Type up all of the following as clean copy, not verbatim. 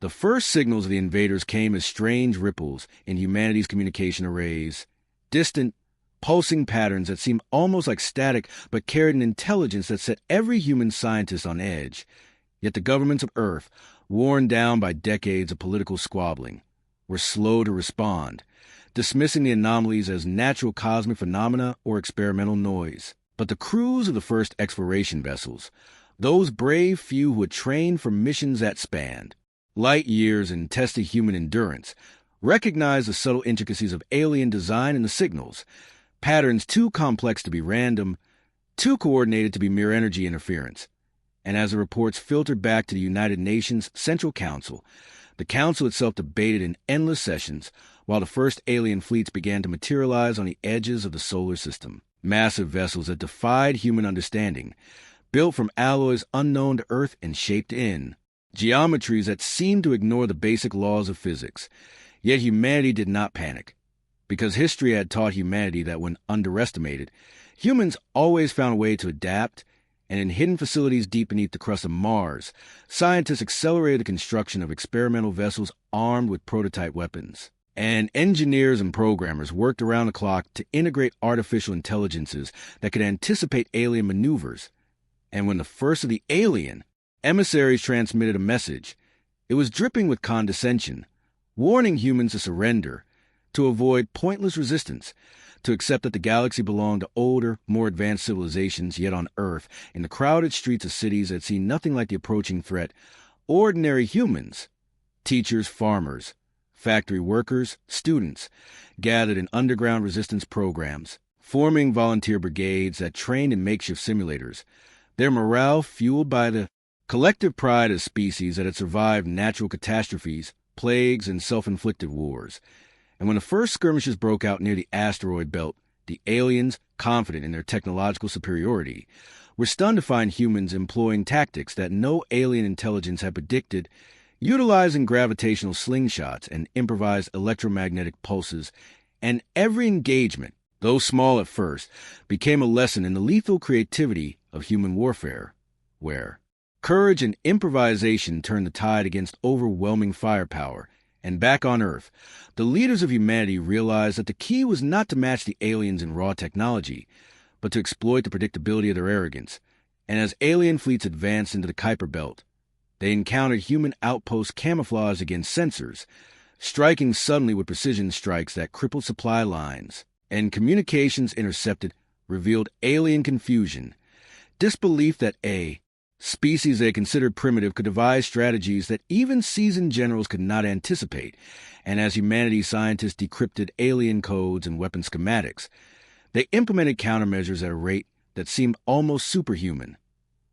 The first signals of the invaders came as strange ripples in humanity's communication arrays, distant, pulsing patterns that seemed almost like static but carried an intelligence that set every human scientist on edge. Yet the governments of Earth, worn down by decades of political squabbling, were slow to respond, dismissing the anomalies as natural cosmic phenomena or experimental noise. But the crews of the first exploration vessels, those brave few who had trained for missions that spanned light years and tested human endurance, recognized the subtle intricacies of alien design in the signals, patterns too complex to be random, too coordinated to be mere energy interference. And as the reports filtered back to the United Nations Central Council, the Council itself debated in endless sessions while the first alien fleets began to materialize on the edges of the solar system. Massive vessels that defied human understanding, built from alloys unknown to Earth and shaped in geometries that seemed to ignore the basic laws of physics. Yet humanity did not panic, because history had taught humanity that when underestimated, humans always found a way to adapt, and in hidden facilities deep beneath the crust of Mars, scientists accelerated the construction of experimental vessels armed with prototype weapons. And engineers and programmers worked around the clock to integrate artificial intelligences that could anticipate alien maneuvers. And when the first of the alien emissaries transmitted a message, it was dripping with condescension, warning humans to surrender, to avoid pointless resistance, to accept that the galaxy belonged to older, more advanced civilizations. Yet on Earth, in the crowded streets of cities that see nothing like the approaching threat, ordinary humans, teachers, farmers, factory workers, students, gathered in underground resistance programs, forming volunteer brigades that trained in makeshift simulators, their morale fueled by the collective pride of species that had survived natural catastrophes, plagues, and self-inflicted wars. And when the first skirmishes broke out near the asteroid belt, the aliens, confident in their technological superiority, were stunned to find humans employing tactics that no alien intelligence had predicted, utilizing gravitational slingshots and improvised electromagnetic pulses. And every engagement, though small at first, became a lesson in the lethal creativity of human warfare, where courage and improvisation turned the tide against overwhelming firepower. And back on Earth, the leaders of humanity realized that the key was not to match the aliens in raw technology, but to exploit the predictability of their arrogance. And as alien fleets advanced into the Kuiper Belt, they encountered human outposts camouflaged against sensors, striking suddenly with precision strikes that crippled supply lines. And communications intercepted revealed alien confusion, disbelief that a species they considered primitive could devise strategies that even seasoned generals could not anticipate. And as humanity's scientists decrypted alien codes and weapon schematics, they implemented countermeasures at a rate that seemed almost superhuman,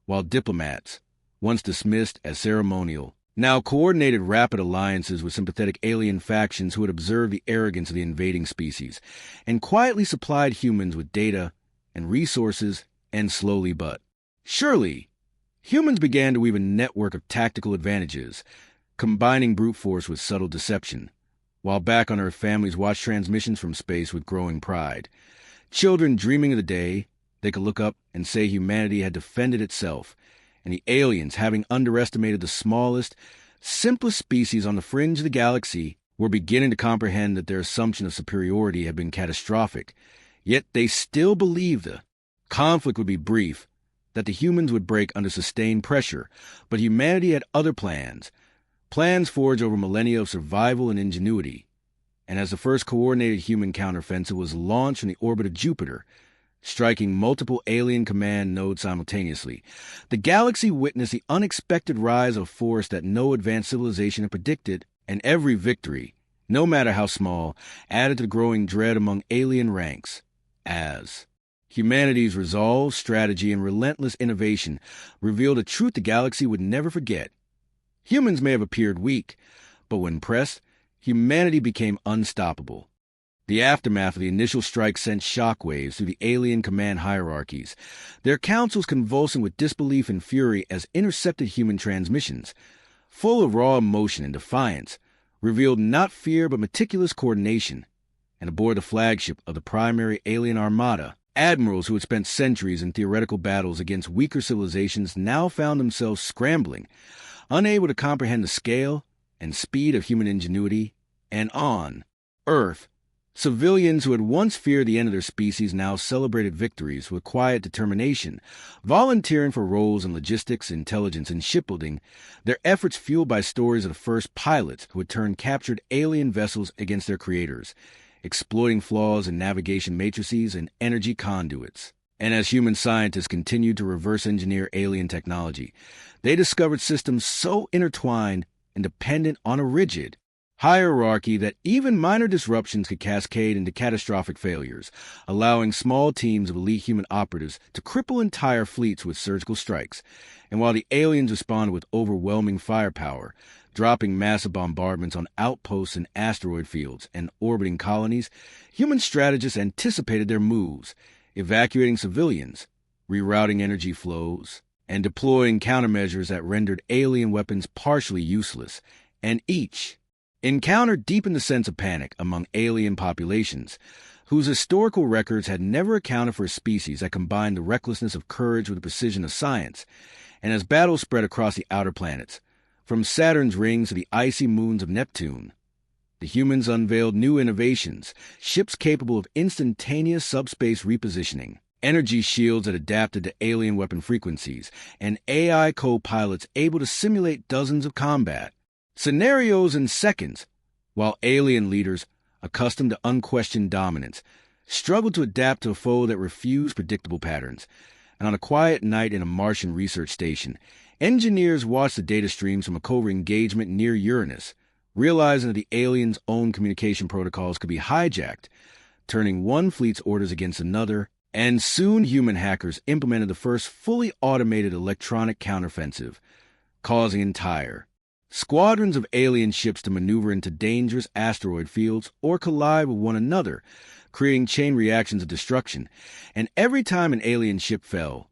while diplomats, once dismissed as ceremonial, now coordinated rapid alliances with sympathetic alien factions who had observed the arrogance of the invading species, and quietly supplied humans with data and resources. And slowly but surely, humans began to weave a network of tactical advantages, combining brute force with subtle deception. While back on Earth, families watched transmissions from space with growing pride. Children dreaming of the day they could look up and say humanity had defended itself, and the aliens, having underestimated the smallest, simplest species on the fringe of the galaxy, were beginning to comprehend that their assumption of superiority had been catastrophic. Yet they still believed the conflict would be brief, that the humans would break under sustained pressure. But humanity had other plans forged over millennia of survival and ingenuity. And as the first coordinated human counteroffensive was launched from the orbit of Jupiter, striking multiple alien command nodes simultaneously, the galaxy witnessed the unexpected rise of a force that no advanced civilization had predicted. And every victory, no matter how small, added to the growing dread among alien ranks, as humanity's resolve, strategy, and relentless innovation revealed a truth the galaxy would never forget. Humans may have appeared weak, but when pressed, humanity became unstoppable. The aftermath of the initial strike sent shockwaves through the alien command hierarchies, their councils convulsing with disbelief and fury as intercepted human transmissions, full of raw emotion and defiance, revealed not fear but meticulous coordination. And aboard the flagship of the primary alien armada, admirals who had spent centuries in theoretical battles against weaker civilizations now found themselves scrambling, unable to comprehend the scale and speed of human ingenuity. And on Earth, civilians who had once feared the end of their species now celebrated victories with quiet determination, volunteering for roles in logistics, intelligence, and shipbuilding, their efforts fueled by stories of the first pilots who had turned captured alien vessels against their creators, exploiting flaws in navigation matrices and energy conduits. And as human scientists continued to reverse engineer alien technology, they discovered systems so intertwined and dependent on a rigid hierarchy that even minor disruptions could cascade into catastrophic failures, allowing small teams of elite human operatives to cripple entire fleets with surgical strikes. And while the aliens responded with overwhelming firepower, dropping massive bombardments on outposts in asteroid fields and orbiting colonies, human strategists anticipated their moves, evacuating civilians, rerouting energy flows, and deploying countermeasures that rendered alien weapons partially useless. And each encounter deepened the sense of panic among alien populations, whose historical records had never accounted for a species that combined the recklessness of courage with the precision of science. And as battles spread across the outer planets, from Saturn's rings to the icy moons of Neptune, the humans unveiled new innovations, ships capable of instantaneous subspace repositioning, energy shields that adapted to alien weapon frequencies, and AI co-pilots able to simulate dozens of combat scenarios in seconds, while alien leaders, accustomed to unquestioned dominance, struggled to adapt to a foe that refused predictable patterns. And on a quiet night in a Martian research station, engineers watched the data streams from a covert engagement near Uranus, realizing that the aliens' own communication protocols could be hijacked, turning one fleet's orders against another. And soon human hackers implemented the first fully automated electronic counteroffensive, causing entire squadrons of alien ships to maneuver into dangerous asteroid fields or collide with one another, creating chain reactions of destruction. And every time an alien ship fell,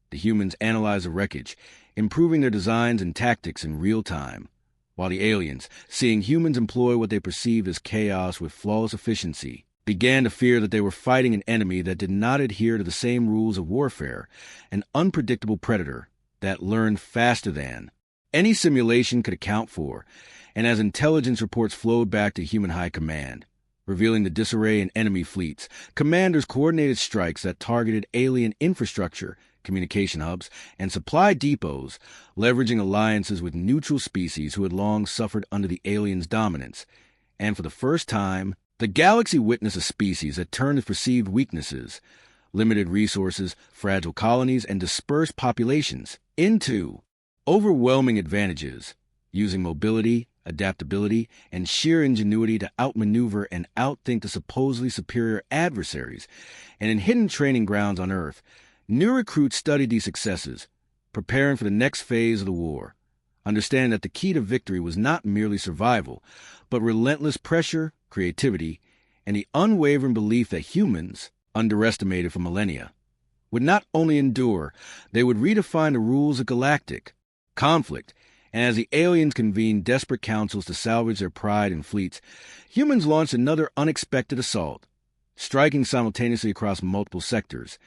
the humans analyzed the wreckage, improving their designs and tactics in real time, while the aliens, seeing humans employ what they perceived as chaos with flawless efficiency, began to fear that they were fighting an enemy that did not adhere to the same rules of warfare, an unpredictable predator that learned faster than any simulation could account for. And as intelligence reports flowed back to human high command, revealing the disarray in enemy fleets, commanders coordinated strikes that targeted alien infrastructure, communication hubs, and supply depots, leveraging alliances with neutral species who had long suffered under the aliens' dominance. And for the first time, the galaxy witnessed a species that turned its perceived weaknesses, limited resources, fragile colonies, and dispersed populations, into overwhelming advantages, using mobility, adaptability, and sheer ingenuity to outmaneuver and outthink the supposedly superior adversaries. And in hidden training grounds on Earth, new recruits studied these successes, preparing for the next phase of the war, understanding that the key to victory was not merely survival, but relentless pressure, creativity, and the unwavering belief that humans, underestimated for millennia, would not only endure, they would redefine the rules of galactic conflict. And as the aliens convened desperate councils to salvage their pride and fleets, humans launched another unexpected assault, striking simultaneously across multiple sectors,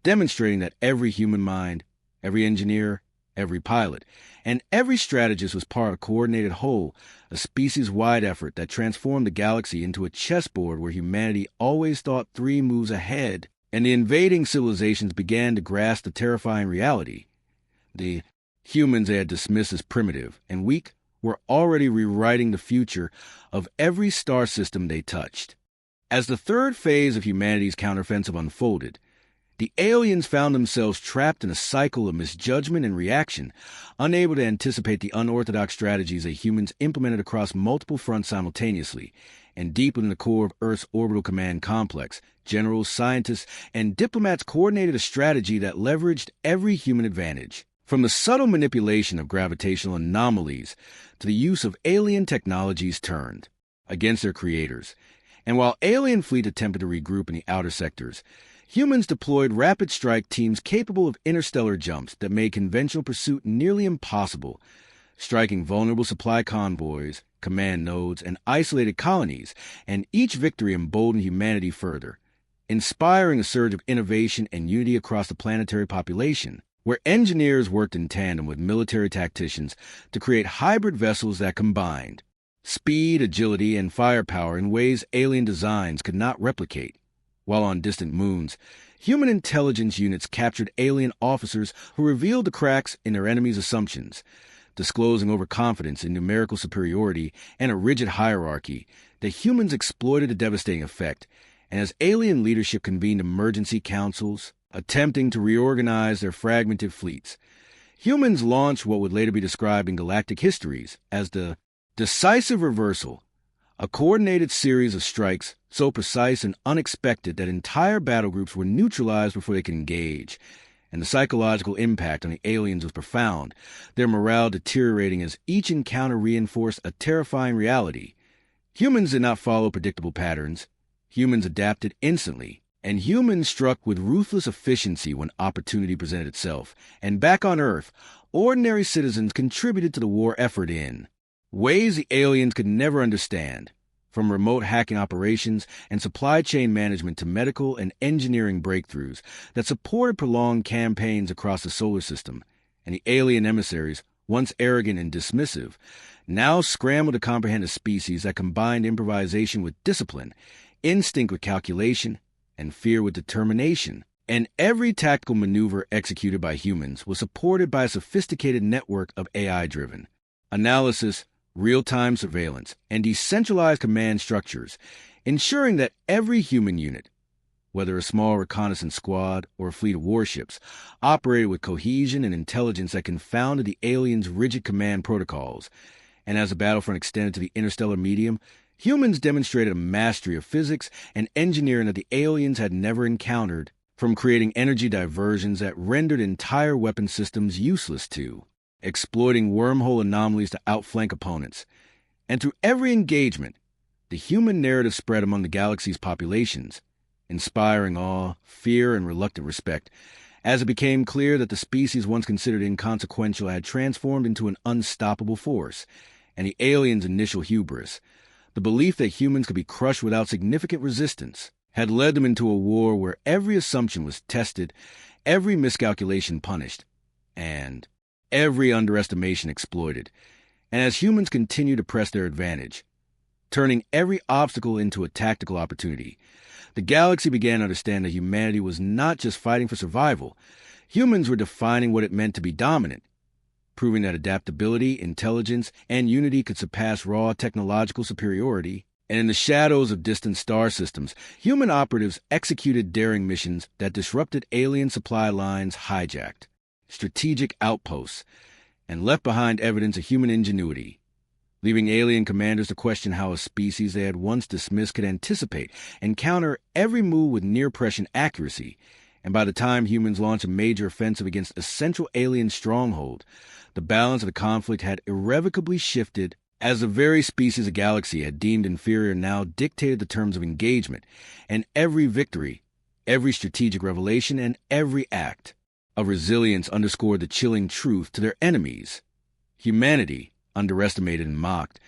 demonstrating that every human mind, every engineer, every pilot, and every strategist was part of a coordinated whole, a species-wide effort that transformed the galaxy into a chessboard where humanity always thought 3 moves ahead. And the invading civilizations began to grasp the terrifying reality. The humans they had dismissed as primitive and weak were already rewriting the future of every star system they touched. As the third phase of humanity's counteroffensive unfolded, the aliens found themselves trapped in a cycle of misjudgment and reaction, unable to anticipate the unorthodox strategies that humans implemented across multiple fronts simultaneously. And deep within the core of Earth's orbital command complex, generals, scientists, and diplomats coordinated a strategy that leveraged every human advantage, from the subtle manipulation of gravitational anomalies to the use of alien technologies turned against their creators. And while alien fleet attempted to regroup in the outer sectors, humans deployed rapid strike teams capable of interstellar jumps that made conventional pursuit nearly impossible, striking vulnerable supply convoys, command nodes, and isolated colonies. And each victory emboldened humanity further, inspiring a surge of innovation and unity across the planetary population, where engineers worked in tandem with military tacticians to create hybrid vessels that combined speed, agility, and firepower in ways alien designs could not replicate. While on distant moons, human intelligence units captured alien officers who revealed the cracks in their enemies' assumptions, disclosing overconfidence in numerical superiority and a rigid hierarchy. The humans exploited the devastating effect, and as alien leadership convened emergency councils, attempting to reorganize their fragmented fleets, humans launched what would later be described in galactic histories as the decisive reversal, a coordinated series of strikes so precise and unexpected that entire battle groups were neutralized before they could engage. And the psychological impact on the aliens was profound, their morale deteriorating as each encounter reinforced a terrifying reality. Humans did not follow predictable patterns. Humans adapted instantly, and humans struck with ruthless efficiency when opportunity presented itself. And back on Earth, ordinary citizens contributed to the war effort in ways the aliens could never understand, from remote hacking operations and supply chain management to medical and engineering breakthroughs that supported prolonged campaigns across the solar system. And the alien emissaries, once arrogant and dismissive, now scrambled to comprehend a species that combined improvisation with discipline, instinct with calculation, and fear with determination. And every tactical maneuver executed by humans was supported by a sophisticated network of AI-driven analysis, real-time surveillance, and decentralized command structures, ensuring that every human unit, whether a small reconnaissance squad or a fleet of warships, operated with cohesion and intelligence that confounded the aliens' rigid command protocols. And as the battlefront extended to the interstellar medium, humans demonstrated a mastery of physics and engineering that the aliens had never encountered, from creating energy diversions that rendered entire weapon systems useless to exploiting wormhole anomalies to outflank opponents. And through every engagement, the human narrative spread among the galaxy's populations, inspiring awe, fear, and reluctant respect, as it became clear that the species once considered inconsequential had transformed into an unstoppable force. And the aliens' initial hubris, the belief that humans could be crushed without significant resistance, had led them into a war where every assumption was tested, every miscalculation punished, and every underestimation exploited. And as humans continued to press their advantage, turning every obstacle into a tactical opportunity, the galaxy began to understand that humanity was not just fighting for survival. Humans were defining what it meant to be dominant, proving that adaptability, intelligence, and unity could surpass raw technological superiority. And in the shadows of distant star systems, human operatives executed daring missions that disrupted alien supply lines, hijacked strategic outposts, and left behind evidence of human ingenuity, leaving alien commanders to question how a species they had once dismissed could anticipate and counter every move with near-prescient accuracy. And by the time humans launched a major offensive against a central alien stronghold, the balance of the conflict had irrevocably shifted, as the very species the galaxy had deemed inferior now dictated the terms of engagement, and every victory, every strategic revelation, and every act of resilience underscored the chilling truth to their enemies. Humanity, underestimated and mocked,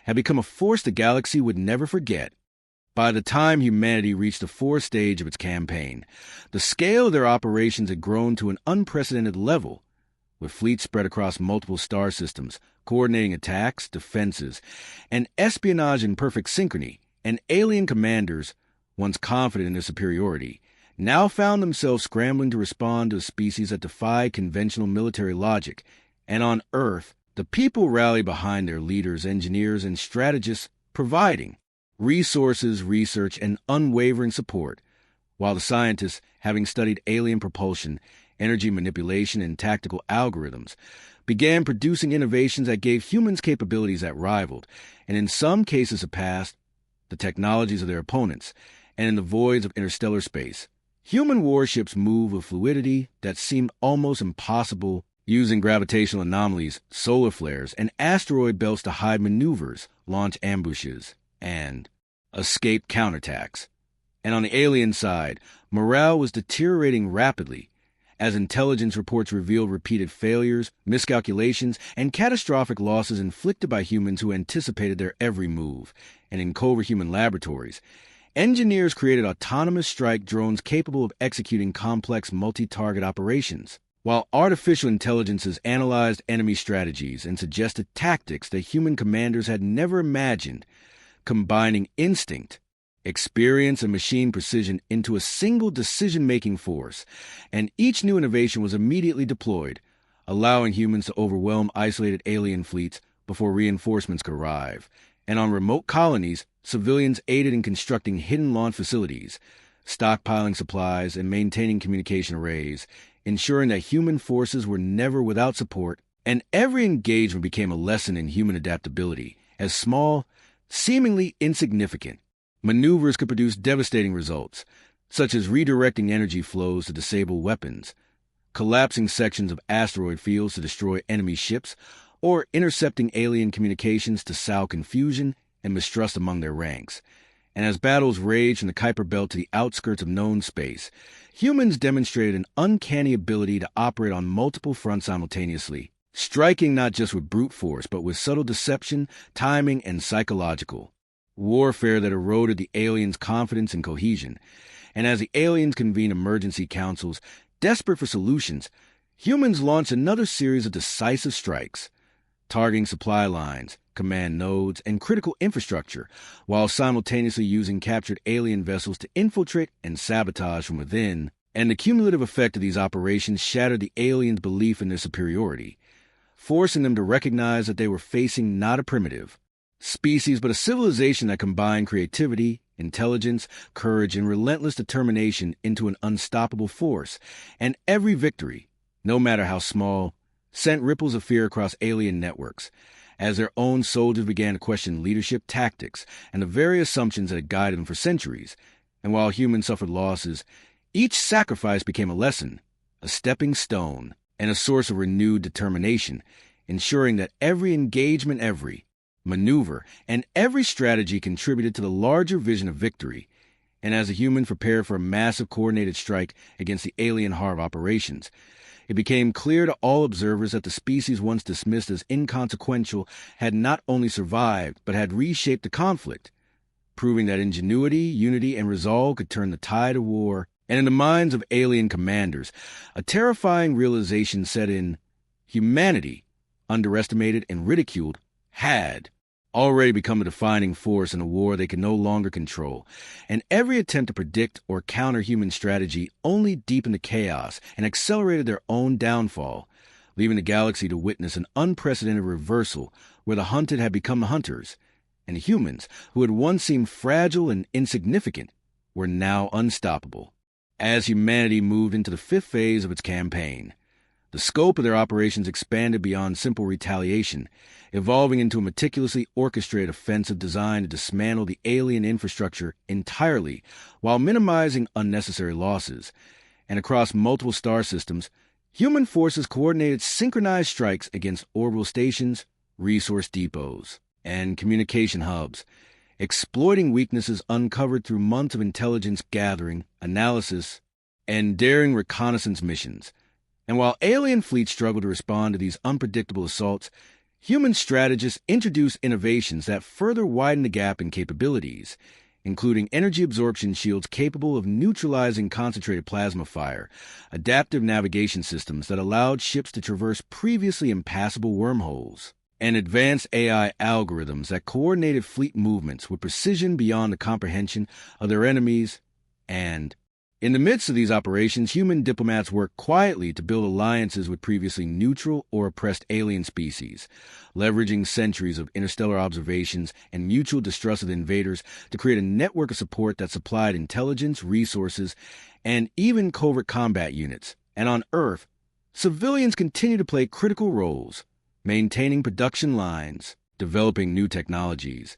had become a force the galaxy would never forget. By the time humanity reached the fourth stage of its campaign, the scale of their operations had grown to an unprecedented level, with fleets spread across multiple star systems, coordinating attacks, defenses, and espionage in perfect synchrony. And alien commanders, once confident in their superiority, now found themselves scrambling to respond to a species that defied conventional military logic. And on Earth, the people rallied behind their leaders, engineers, and strategists, providing resources, research, and unwavering support, while the scientists, having studied alien propulsion, energy manipulation, and tactical algorithms, began producing innovations that gave humans capabilities that rivaled, and in some cases surpassed, the technologies of their opponents. And in the voids of interstellar space, human warships moved with fluidity that seemed almost impossible, using gravitational anomalies, solar flares, and asteroid belts to hide maneuvers, launch ambushes, and escape counterattacks. And on the alien side, morale was deteriorating rapidly, as intelligence reports revealed repeated failures, miscalculations, and catastrophic losses inflicted by humans who anticipated their every move. And in covert-human laboratories, engineers created autonomous strike drones capable of executing complex multi-target operations, while artificial intelligences analyzed enemy strategies and suggested tactics that human commanders had never imagined, combining instinct, experience, and machine precision into a single decision-making force, and each new innovation was immediately deployed, allowing humans to overwhelm isolated alien fleets before reinforcements could arrive. And on remote colonies, civilians aided in constructing hidden launch facilities, stockpiling supplies, and maintaining communication arrays, ensuring that human forces were never without support, and every engagement became a lesson in human adaptability, as small, seemingly insignificant maneuvers could produce devastating results, such as redirecting energy flows to disable weapons, collapsing sections of asteroid fields to destroy enemy ships, or intercepting alien communications to sow confusion and mistrust among their ranks. And as battles raged from the Kuiper Belt to the outskirts of known space, humans demonstrated an uncanny ability to operate on multiple fronts simultaneously, striking not just with brute force, but with subtle deception, timing, and psychological warfare that eroded the aliens' confidence and cohesion. And as the aliens convened emergency councils, desperate for solutions, humans launched another series of decisive strikes, targeting supply lines, command nodes, and critical infrastructure, while simultaneously using captured alien vessels to infiltrate and sabotage from within. And the cumulative effect of these operations shattered the aliens' belief in their superiority, forcing them to recognize that they were facing not a primitive species, but a civilization that combined creativity, intelligence, courage, and relentless determination into an unstoppable force. And every victory, no matter how small, sent ripples of fear across alien networks, as their own soldiers began to question leadership tactics and the very assumptions that had guided them for centuries. And while humans suffered losses, each sacrifice became a lesson, a stepping stone, and a source of renewed determination, ensuring that every engagement, every maneuver, and every strategy contributed to the larger vision of victory. And as the humans prepared for a massive coordinated strike against the alien heart of operations, it became clear to all observers that the species once dismissed as inconsequential had not only survived, but had reshaped the conflict, proving that ingenuity, unity, and resolve could turn the tide of war. And in the minds of alien commanders, a terrifying realization set in: humanity, underestimated and ridiculed, had already become a defining force in a war they could no longer control, and every attempt to predict or counter human strategy only deepened the chaos and accelerated their own downfall, leaving the galaxy to witness an unprecedented reversal where the hunted had become the hunters, and humans, who had once seemed fragile and insignificant, were now unstoppable. As humanity moved into the fifth phase of its campaign, the scope of their operations expanded beyond simple retaliation, evolving into a meticulously orchestrated offensive designed to dismantle the alien infrastructure entirely while minimizing unnecessary losses. And across multiple star systems, human forces coordinated synchronized strikes against orbital stations, resource depots, and communication hubs, exploiting weaknesses uncovered through months of intelligence gathering, analysis, and daring reconnaissance missions. And while alien fleets struggled to respond to these unpredictable assaults, human strategists introduced innovations that further widened the gap in capabilities, including energy absorption shields capable of neutralizing concentrated plasma fire, adaptive navigation systems that allowed ships to traverse previously impassable wormholes, and advanced AI algorithms that coordinated fleet movements with precision beyond the comprehension of their enemies. And in the midst of these operations, human diplomats worked quietly to build alliances with previously neutral or oppressed alien species, leveraging centuries of interstellar observations and mutual distrust of the invaders to create a network of support that supplied intelligence, resources, and even covert combat units. And on Earth, civilians continue to play critical roles, maintaining production lines, developing new technologies,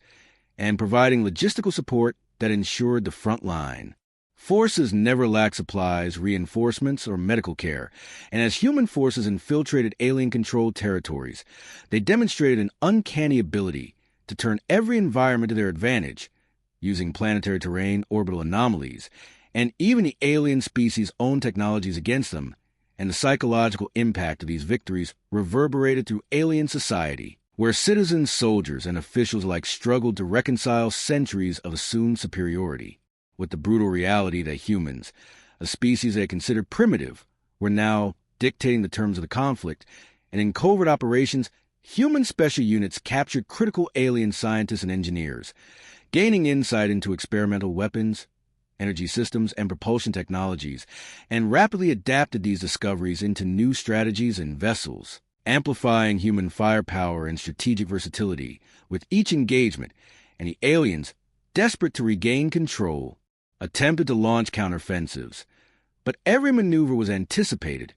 and providing logistical support that ensured the front line. Forces never lacked supplies, reinforcements, or medical care, and as human forces infiltrated alien-controlled territories, they demonstrated an uncanny ability to turn every environment to their advantage, using planetary terrain, orbital anomalies, and even the alien species' own technologies against them, and the psychological impact of these victories reverberated through alien society, where citizens, soldiers, and officials alike struggled to reconcile centuries of assumed superiority with the brutal reality that humans, a species they considered primitive, were now dictating the terms of the conflict, and in covert operations, human special units captured critical alien scientists and engineers, gaining insight into experimental weapons, energy systems, and propulsion technologies, and rapidly adapted these discoveries into new strategies and vessels, amplifying human firepower and strategic versatility with each engagement, and the aliens, desperate to regain control, attempted to launch counteroffensives. But every maneuver was anticipated,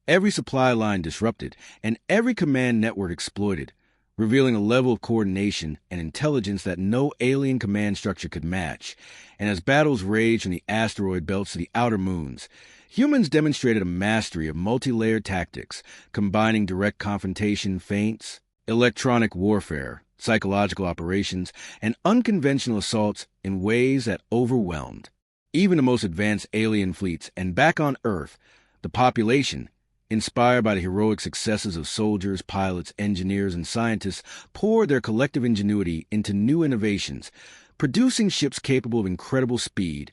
every supply line disrupted, and every command network exploited, revealing a level of coordination and intelligence that no alien command structure could match. And as battles raged from the asteroid belts to the outer moons, humans demonstrated a mastery of multi-layered tactics, combining direct confrontation feints, electronic warfare, psychological operations, and unconventional assaults in ways that overwhelmed even the most advanced alien fleets. And back on Earth, the population, inspired by the heroic successes of soldiers, pilots, engineers, and scientists, poured their collective ingenuity into new innovations, producing ships capable of incredible speed,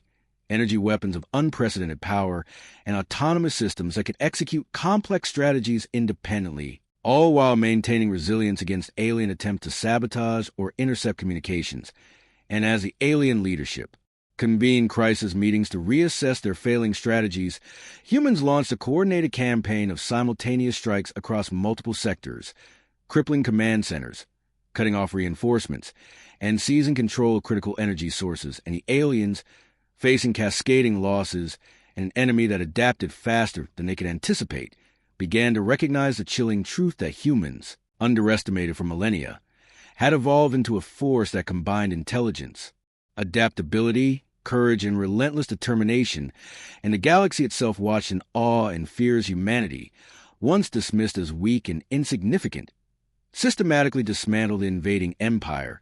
energy weapons of unprecedented power, and autonomous systems that could execute complex strategies independently, all while maintaining resilience against alien attempts to sabotage or intercept communications. And as the alien leadership convened crisis meetings to reassess their failing strategies, humans launched a coordinated campaign of simultaneous strikes across multiple sectors, crippling command centers, cutting off reinforcements, and seizing control of critical energy sources. And the aliens, facing cascading losses and an enemy that adapted faster than they could anticipate, began to recognize the chilling truth that humans, underestimated for millennia, had evolved into a force that combined intelligence, adaptability, courage, and relentless determination. And the galaxy itself watched in awe and fears humanity, once dismissed as weak and insignificant, systematically dismantle the invading empire,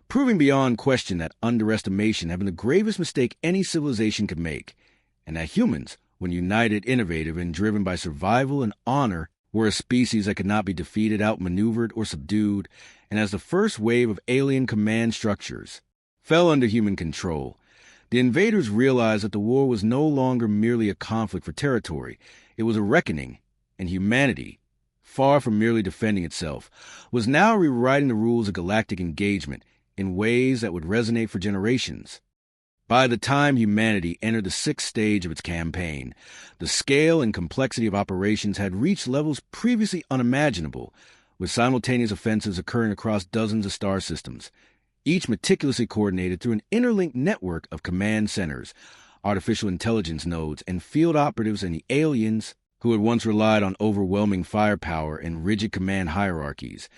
proving beyond question that underestimation had been the gravest mistake any civilization could make, and that humans, when united, innovative, and driven by survival and honor, were a species that could not be defeated, outmaneuvered, or subdued. And as the first wave of alien command structures fell under human control, the invaders realized that the war was no longer merely a conflict for territory. It was a reckoning, and humanity, far from merely defending itself, was now rewriting the rules of galactic engagement in ways that would resonate for generations. By the time humanity entered the sixth stage of its campaign, the scale and complexity of operations had reached levels previously unimaginable, with simultaneous offensives occurring across dozens of star systems, each meticulously coordinated through an interlinked network of command centers, artificial intelligence nodes, and field operatives. And the aliens, who had once relied on overwhelming firepower and rigid command hierarchies,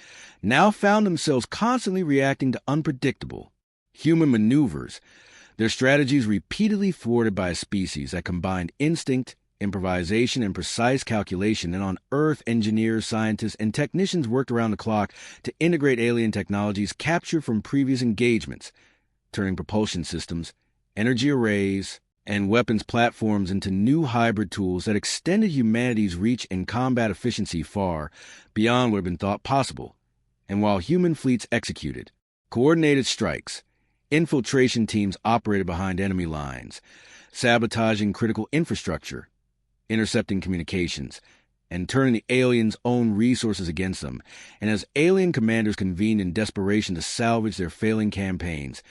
now found themselves constantly reacting to unpredictable human maneuvers, their strategies repeatedly thwarted by a species that combined instinct, improvisation, and precise calculation. And on Earth, engineers, scientists, and technicians worked around the clock to integrate alien technologies captured from previous engagements, turning propulsion systems, energy arrays, and weapons platforms into new hybrid tools that extended humanity's reach and combat efficiency far beyond what had been thought possible. And while human fleets executed coordinated strikes, infiltration teams operated behind enemy lines, sabotaging critical infrastructure, intercepting communications, and turning the aliens' own resources against them. And as alien commanders convened in desperation to salvage their failing campaigns,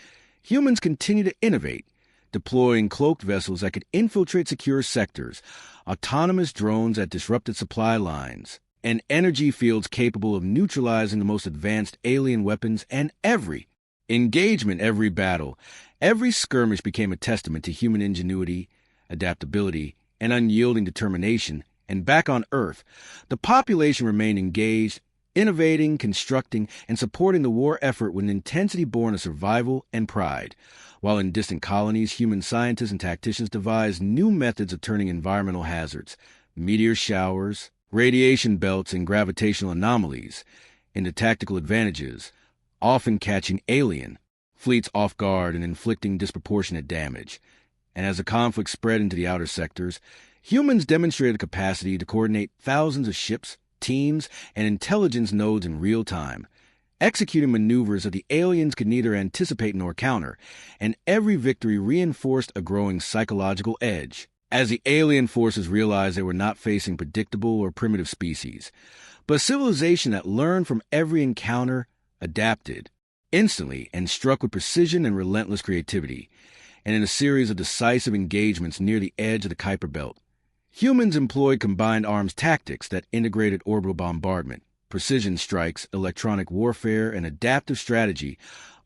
humans continued to innovate, deploying cloaked vessels that could infiltrate secure sectors, autonomous drones that disrupted supply lines, and energy fields capable of neutralizing the most advanced alien weapons. And every engagement, every battle, every skirmish became a testament to human ingenuity, adaptability, and unyielding determination. And back on Earth, the population remained engaged, innovating, constructing, and supporting the war effort with an intensity born of survival and pride, while in distant colonies, human scientists and tacticians devised new methods of turning environmental hazards, meteor showers, radiation belts, and gravitational anomalies into tactical advantages, often catching alien fleets off guard and inflicting disproportionate damage. And as the conflict spread into the outer sectors, humans demonstrated a capacity to coordinate thousands of ships, teams, and intelligence nodes in real time, executing maneuvers that the aliens could neither anticipate nor counter. And every victory reinforced a growing psychological edge, as the alien forces realized they were not facing predictable or primitive species, but a civilization that learned from every encounter, adapted instantly, and struck with precision and relentless creativity. And in a series of decisive engagements near the edge of the Kuiper Belt, humans employed combined arms tactics that integrated orbital bombardment, precision strikes, electronic warfare, and adaptive strategy,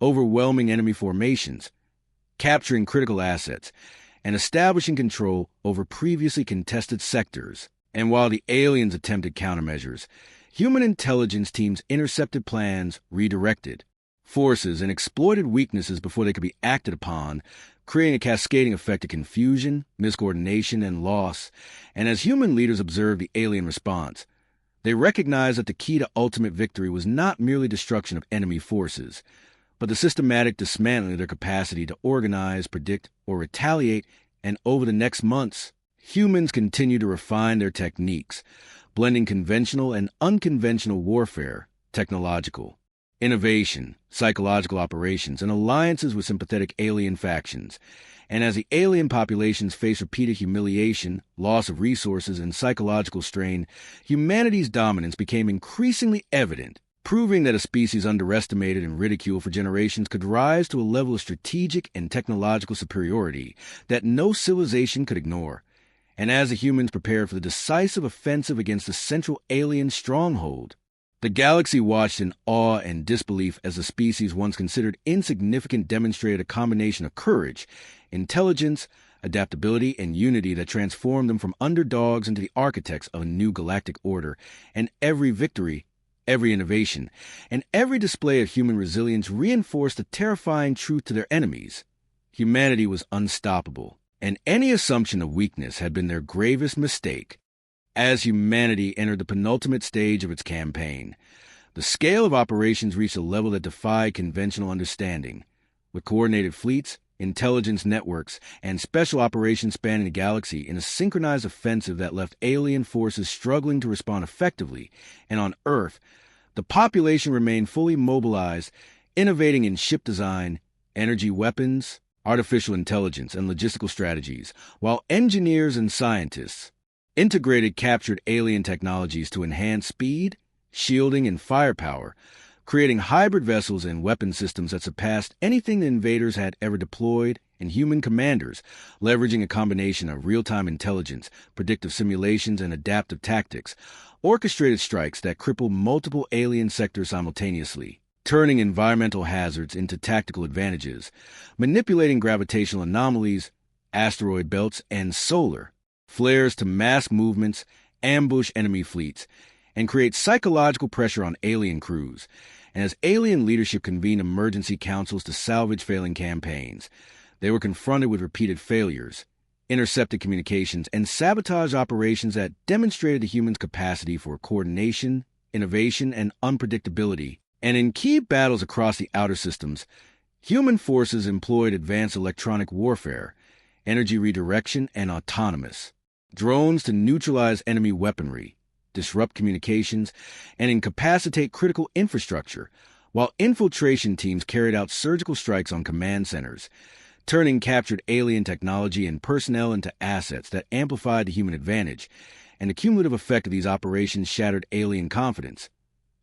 overwhelming enemy formations, capturing critical assets, and establishing control over previously contested sectors. And while the aliens attempted countermeasures, human intelligence teams intercepted plans, redirected forces, and exploited weaknesses before they could be acted upon, creating a cascading effect of confusion, miscoordination, and loss. And as human leaders observed the alien response, they recognized that the key to ultimate victory was not merely destruction of enemy forces, but the systematic dismantling of their capacity to organize, predict, or retaliate. And over the next months, humans continued to refine their techniques, blending conventional and unconventional warfare, technological innovation, psychological operations, and alliances with sympathetic alien factions. And as the alien populations faced repeated humiliation, loss of resources, and psychological strain, humanity's dominance became increasingly evident, proving that a species underestimated and ridiculed for generations could rise to a level of strategic and technological superiority that no civilization could ignore. And as the humans prepared for the decisive offensive against the central alien stronghold, the galaxy watched in awe and disbelief as the species once considered insignificant demonstrated a combination of courage, intelligence, adaptability, and unity that transformed them from underdogs into the architects of a new galactic order. And every victory, every innovation, and every display of human resilience reinforced the terrifying truth to their enemies. Humanity was unstoppable, and any assumption of weakness had been their gravest mistake. As humanity entered the penultimate stage of its campaign, the scale of operations reached a level that defied conventional understanding. With coordinated fleets, intelligence networks, and special operations spanning the galaxy in a synchronized offensive that left alien forces struggling to respond effectively, and on Earth, the population remained fully mobilized, innovating in ship design, energy weapons, artificial intelligence, and logistical strategies, while engineers and scientists integrated captured alien technologies to enhance speed, shielding, and firepower, creating hybrid vessels and weapon systems that surpassed anything the invaders had ever deployed, and human commanders, leveraging a combination of real-time intelligence, predictive simulations, and adaptive tactics, orchestrated strikes that crippled multiple alien sectors simultaneously, turning environmental hazards into tactical advantages, manipulating gravitational anomalies, asteroid belts, and solar flares to mask movements, ambush enemy fleets, and create psychological pressure on alien crews. And as alien leadership convened emergency councils to salvage failing campaigns, they were confronted with repeated failures, intercepted communications, and sabotage operations that demonstrated the humans' capacity for coordination, innovation, and unpredictability. And in key battles across the outer systems, human forces employed advanced electronic warfare, energy redirection, and autonomous drones to neutralize enemy weaponry, disrupt communications, and incapacitate critical infrastructure, while infiltration teams carried out surgical strikes on command centers, turning captured alien technology and personnel into assets that amplified the human advantage. And the cumulative effect of these operations shattered alien confidence,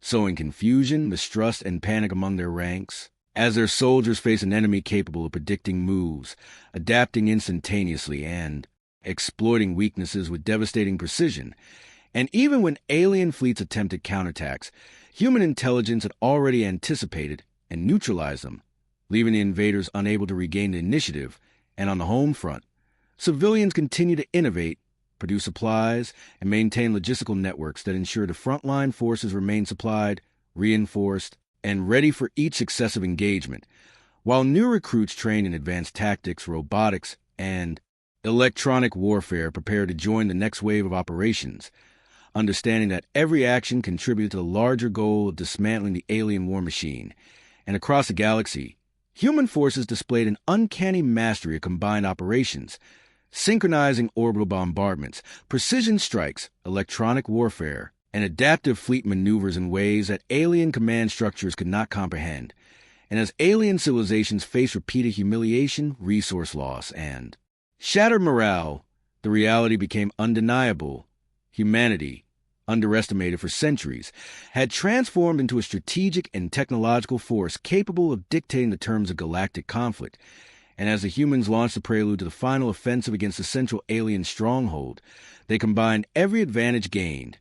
sowing confusion, mistrust, and panic among their ranks, as their soldiers face an enemy capable of predicting moves, adapting instantaneously, and exploiting weaknesses with devastating precision. And even when alien fleets attempted counterattacks, human intelligence had already anticipated and neutralized them, leaving the invaders unable to regain the initiative. And on the home front, civilians continue to innovate, produce supplies, and maintain logistical networks that ensure the frontline forces remain supplied, reinforced, and ready for each successive engagement, while new recruits trained in advanced tactics, robotics, and electronic warfare prepare to join the next wave of operations, understanding that every action contributed to the larger goal of dismantling the alien war machine. And across the galaxy, human forces displayed an uncanny mastery of combined operations, synchronizing orbital bombardments, precision strikes, electronic warfare, and adaptive fleet maneuvers in ways that alien command structures could not comprehend. And as alien civilizations faced repeated humiliation, resource loss, and shattered morale, The reality became undeniable. Humanity, underestimated for centuries, had transformed into a strategic and technological force capable of dictating the terms of galactic conflict. And as the humans launched the prelude to the final offensive against the central alien stronghold, they combined every advantage gained: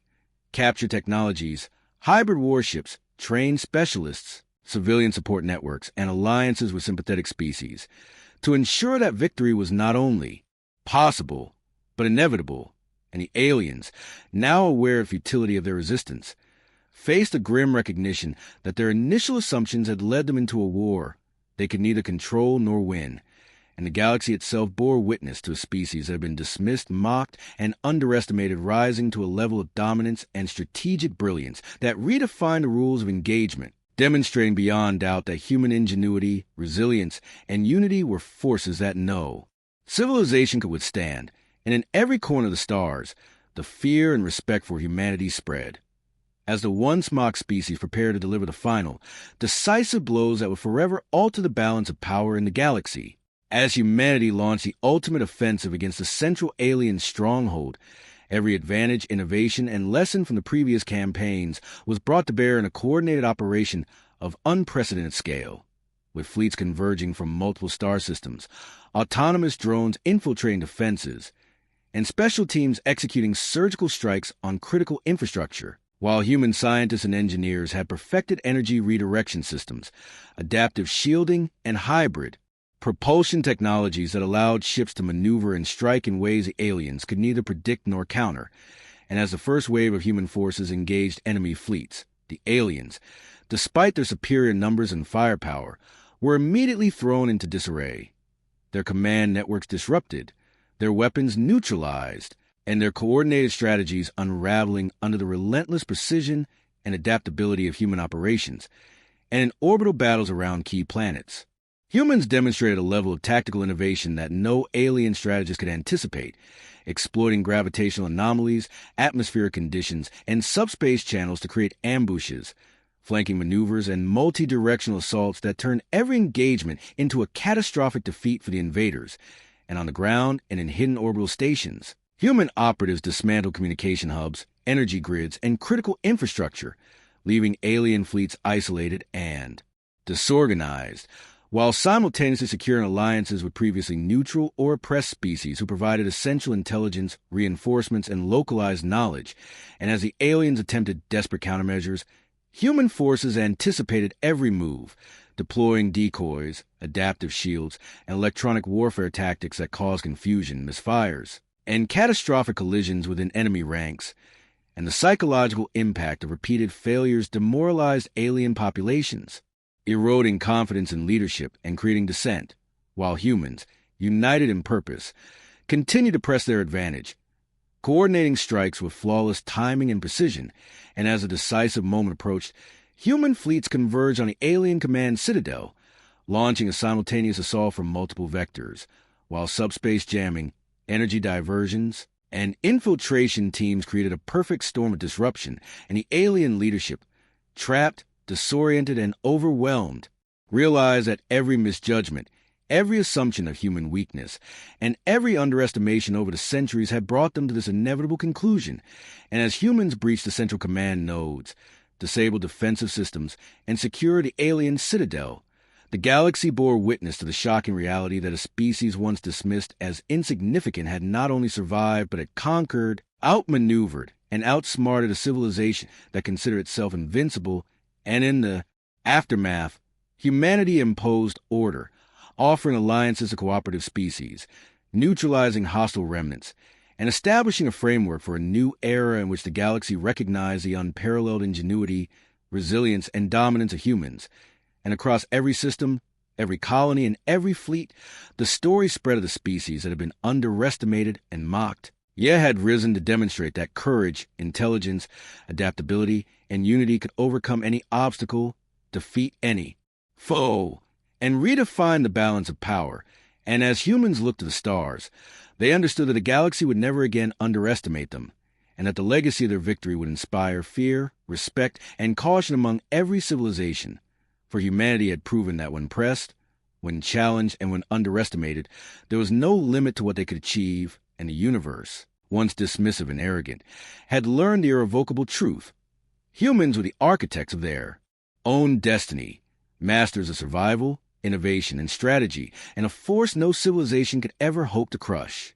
capture technologies, hybrid warships, trained specialists, civilian support networks, and alliances with sympathetic species, to ensure that victory was not only possible, but inevitable. And the aliens, now aware of the futility of their resistance, faced a grim recognition that their initial assumptions had led them into a war they could neither control nor win. And the galaxy itself bore witness to a species that had been dismissed, mocked, and underestimated, rising to a level of dominance and strategic brilliance that redefined the rules of engagement, demonstrating beyond doubt that human ingenuity, resilience, and unity were forces that no civilization could withstand. And in every corner of the stars, the fear and respect for humanity spread, as the once mocked species prepared to deliver the final, decisive blows that would forever alter the balance of power in the galaxy. As humanity launched the ultimate offensive against the central alien stronghold, every advantage, innovation, and lesson from the previous campaigns was brought to bear in a coordinated operation of unprecedented scale, with fleets converging from multiple star systems, autonomous drones infiltrating defenses, and special teams executing surgical strikes on critical infrastructure, while human scientists and engineers had perfected energy redirection systems, adaptive shielding, and hybrid propulsion technologies that allowed ships to maneuver and strike in ways the aliens could neither predict nor counter. And as the first wave of human forces engaged enemy fleets, the aliens, despite their superior numbers and firepower, were immediately thrown into disarray, their command networks disrupted, their weapons neutralized, and their coordinated strategies unraveling under the relentless precision and adaptability of human operations, and in orbital battles around key planets. Humans demonstrated a level of tactical innovation that no alien strategist could anticipate, exploiting gravitational anomalies, atmospheric conditions, and subspace channels to create ambushes, flanking maneuvers, and multi-directional assaults that turned every engagement into a catastrophic defeat for the invaders. And on the ground and in hidden orbital stations, human operatives dismantled communication hubs, energy grids, and critical infrastructure, leaving alien fleets isolated and disorganized, while simultaneously securing alliances with previously neutral or oppressed species who provided essential intelligence, reinforcements, and localized knowledge. And as the aliens attempted desperate countermeasures, human forces anticipated every move, deploying decoys, adaptive shields, and electronic warfare tactics that caused confusion, misfires, and catastrophic collisions within enemy ranks. And the psychological impact of repeated failures demoralized alien populations, eroding confidence in leadership and creating dissent, while humans, united in purpose, continued to press their advantage, coordinating strikes with flawless timing and precision. And as a decisive moment approached, human fleets converged on the alien command citadel, launching a simultaneous assault from multiple vectors, while subspace jamming, energy diversions, and infiltration teams created a perfect storm of disruption. And the alien leadership, trapped, disoriented, and overwhelmed, realized that every misjudgment, every assumption of human weakness, and every underestimation over the centuries had brought them to this inevitable conclusion. And as humans breached the central command nodes, disabled defensive systems, and secured the alien citadel, the galaxy bore witness to the shocking reality that a species once dismissed as insignificant had not only survived but had conquered, outmaneuvered, and outsmarted a civilization that considered itself invincible. And in the aftermath, humanity imposed order, offering alliances to cooperative species, neutralizing hostile remnants, and establishing a framework for a new era in which the galaxy recognized the unparalleled ingenuity, resilience, and dominance of humans. And across every system, every colony, and every fleet, the story spread of the species that had been underestimated and mocked, yet had risen to demonstrate that courage, intelligence, adaptability, and unity could overcome any obstacle, defeat any foe, and redefine the balance of power. And as humans looked to the stars, they understood that the galaxy would never again underestimate them, and that the legacy of their victory would inspire fear, respect, and caution among every civilization. For humanity had proven that when pressed, when challenged, and when underestimated, there was no limit to what they could achieve, and the universe, once dismissive and arrogant, had learned the irrevocable truth. Humans were the architects of their own destiny, masters of survival, innovation, and strategy, and a force no civilization could ever hope to crush.